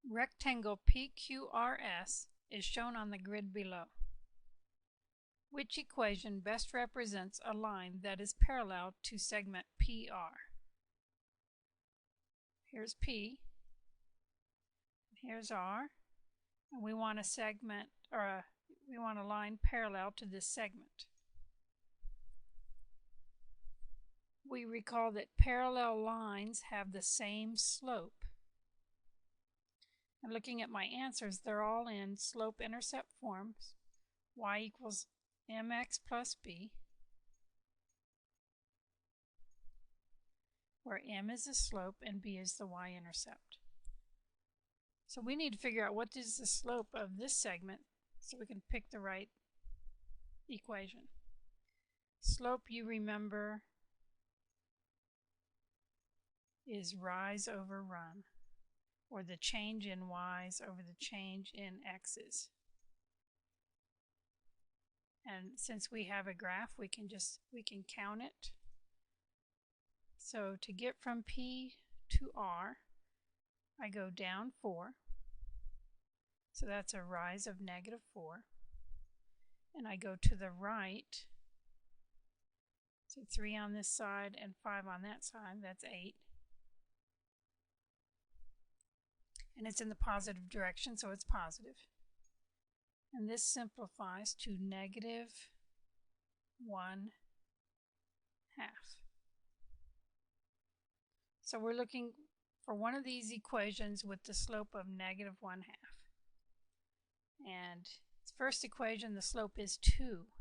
Rectangle PQRS is shown on the grid below. Which equation best represents a line that is parallel to segment PR? Here's P, here's R, and we want a segment, we want a line parallel to this segment. We recall that parallel lines have the same slope. And looking at my answers, they're all in slope-intercept forms. Y equals mx plus b, where m is the slope and b is the y-intercept. So we need to figure out what is the slope of this segment so we can pick the right equation. Slope, you remember, is rise over run, or the change in y's over the change in x's. And since we have a graph, we can count it. So to get from P to R, I go down 4. So that's a rise of -4. And I go to the right. So 3 on this side and 5 on that side, that's 8. And it's in the positive direction, so it's positive. And this simplifies to -1/2. So we're looking for one of these equations with the slope of -1/2. And first equation, the slope is 2,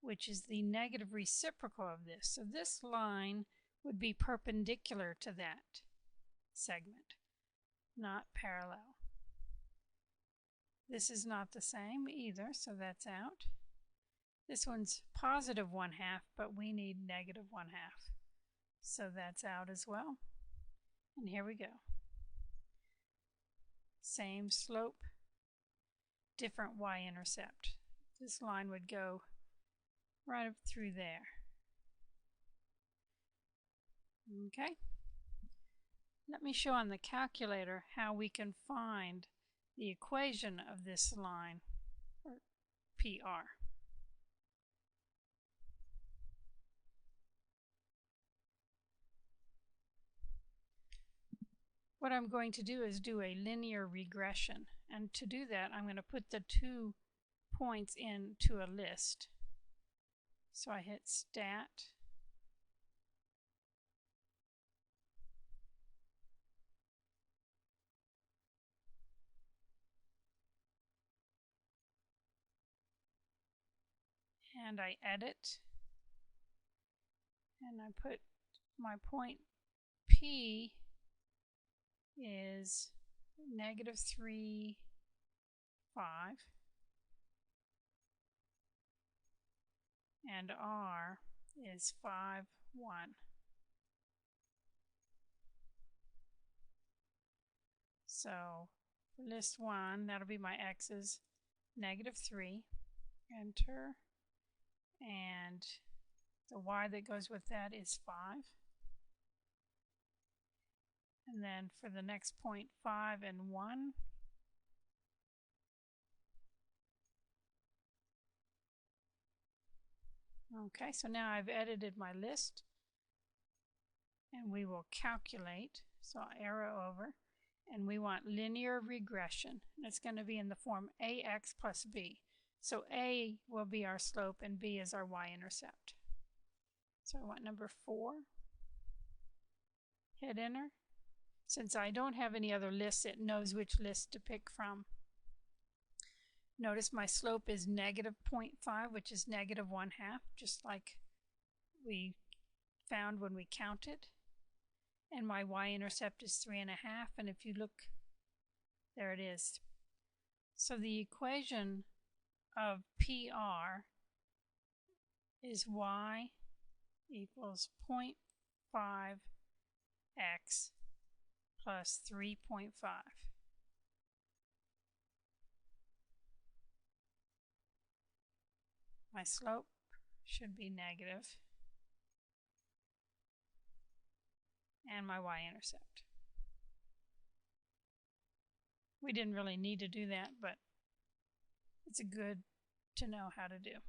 which is the negative reciprocal of this. So this line would be perpendicular to that segment, not parallel. This is not the same either, so that's out. This one's +1/2, but we need -1/2. So that's out as well. And here we go. Same slope, different y-intercept. This line would go right up through there. Okay. Let me show on the calculator how we can find the equation of this line, or PR. What I'm going to do is do a linear regression. And to do that, I'm going to put the 2 points into a list. So I hit Stat, and I edit, and I put my point P is -3, 5, and R is 5, 1. So for list 1, that'll be my x's, -3, enter, and the y that goes with that is 5. And then for the next point, 5 and 1. Okay, so now I've edited my list, and we will calculate. So I'll arrow over, and we want linear regression. And it's going to be in the form ax plus b. So a will be our slope, and b is our y-intercept. So I want number 4. Hit enter. Since I don't have any other lists, it knows which list to pick from. Notice my slope is -0.5, which is -1/2, just like we found when we counted. And my y-intercept is 3.5, and if you look, there it is. So the equation of PR is y equals 0.5x plus 3.5. My slope should be negative, and my y-intercept. We didn't really need to do that, but it's good to know how to do.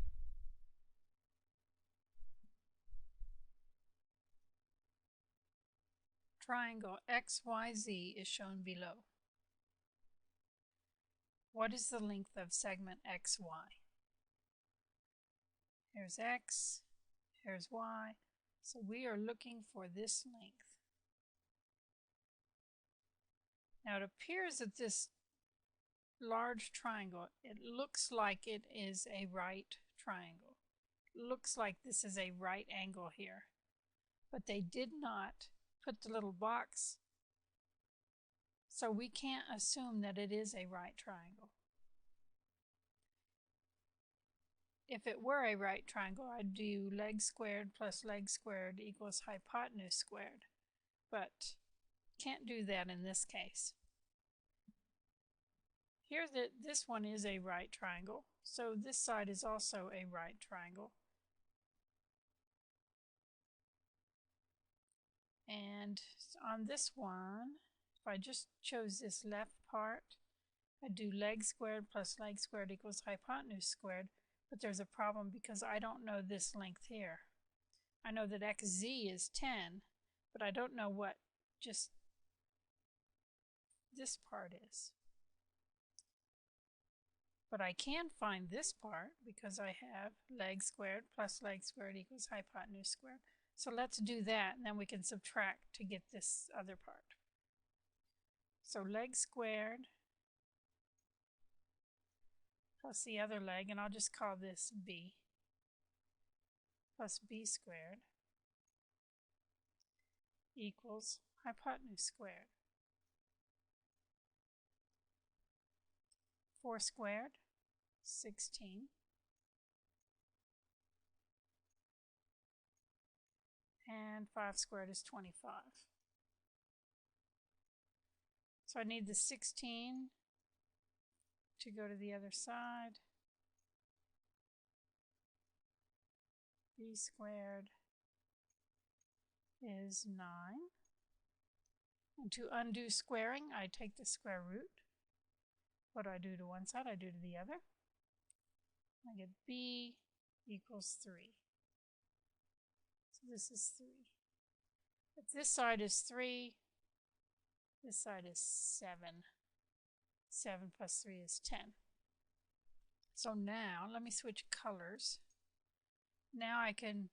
Triangle XYZ is shown below. What is the length of segment XY? Here's X, here's Y, so we are looking for this length. Now it appears that this large triangle, it looks like it is a right triangle. It looks like this is a right angle here, but they did not put the little box, so we can't assume that it is a right triangle. If it were a right triangle, I'd do leg squared plus leg squared equals hypotenuse squared, but can't do that in this case. Here, this one is a right triangle, so this side is also a right triangle. And on this one, if I just chose this left part, I'd do leg squared plus leg squared equals hypotenuse squared, but there's a problem because I don't know this length here. I know that XZ is 10, but I don't know what just this part is. But I can find this part because I have leg squared plus leg squared equals hypotenuse squared. So let's do that, and then we can subtract to get this other part. So leg squared plus the other leg, and I'll just call this B, plus B squared equals hypotenuse squared. 4 squared, 16. And 5 squared is 25. So I need the 16 to go to the other side. B squared is 9. And to undo squaring, I take the square root. What do I do to one side? I do to the other. I get B equals 3. So this is 3. If this side is 3, this side is 7. 7 plus 3 is 10. So now, let me switch colors. Now I can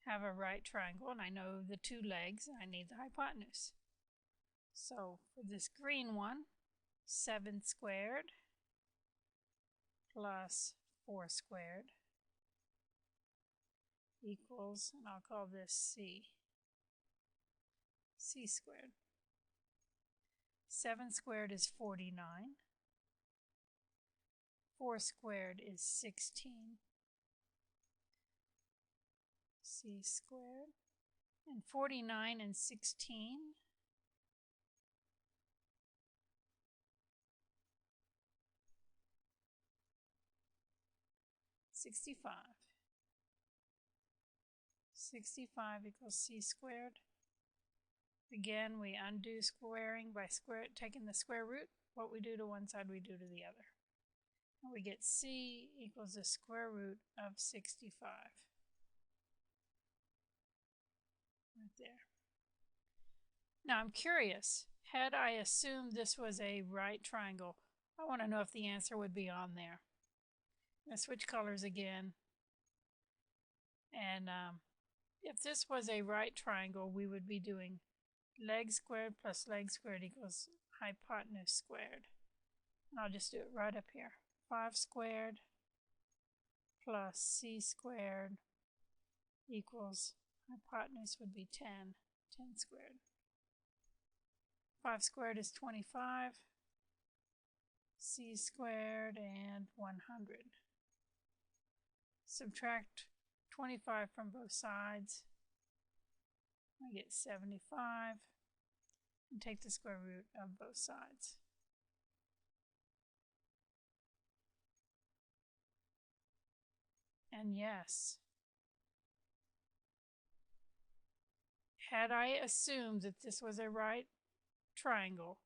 have a right triangle, and I know the 2 legs, and I need the hypotenuse. So for this green one, 7 squared plus 4 squared equals, and I'll call this C, C squared. 7 squared is 49. 4 squared is 16. C squared. And 49 and 16. $65. 65 equals C squared. Again, we undo squaring by taking the square root. What we do to one side, we do to the other. And we get C equals the square root of 65. Right there. Now I'm curious, had I assumed this was a right triangle, I want to know if the answer would be on there. I'm going to switch colors again. And if this was a right triangle, we would be doing leg squared plus leg squared equals hypotenuse squared. And I'll just do it right up here. 5 squared plus C squared equals hypotenuse would be 10. 10 squared. 5 squared is 25. C squared and 100. Subtract 25 from both sides. I get 75. And take the square root of both sides. And yes, had I assumed that this was a right triangle,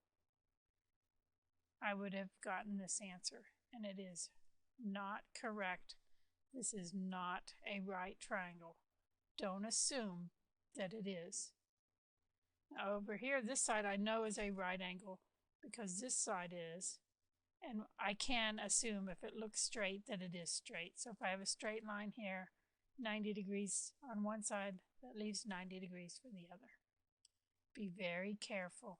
I would have gotten this answer, and it is not correct. This is not a right triangle. Don't assume that it is. Now over here, this side I know is a right angle because this side is, and I can assume if it looks straight that it is straight. So if I have a straight line here, 90 degrees on one side, that leaves 90 degrees for the other. Be very careful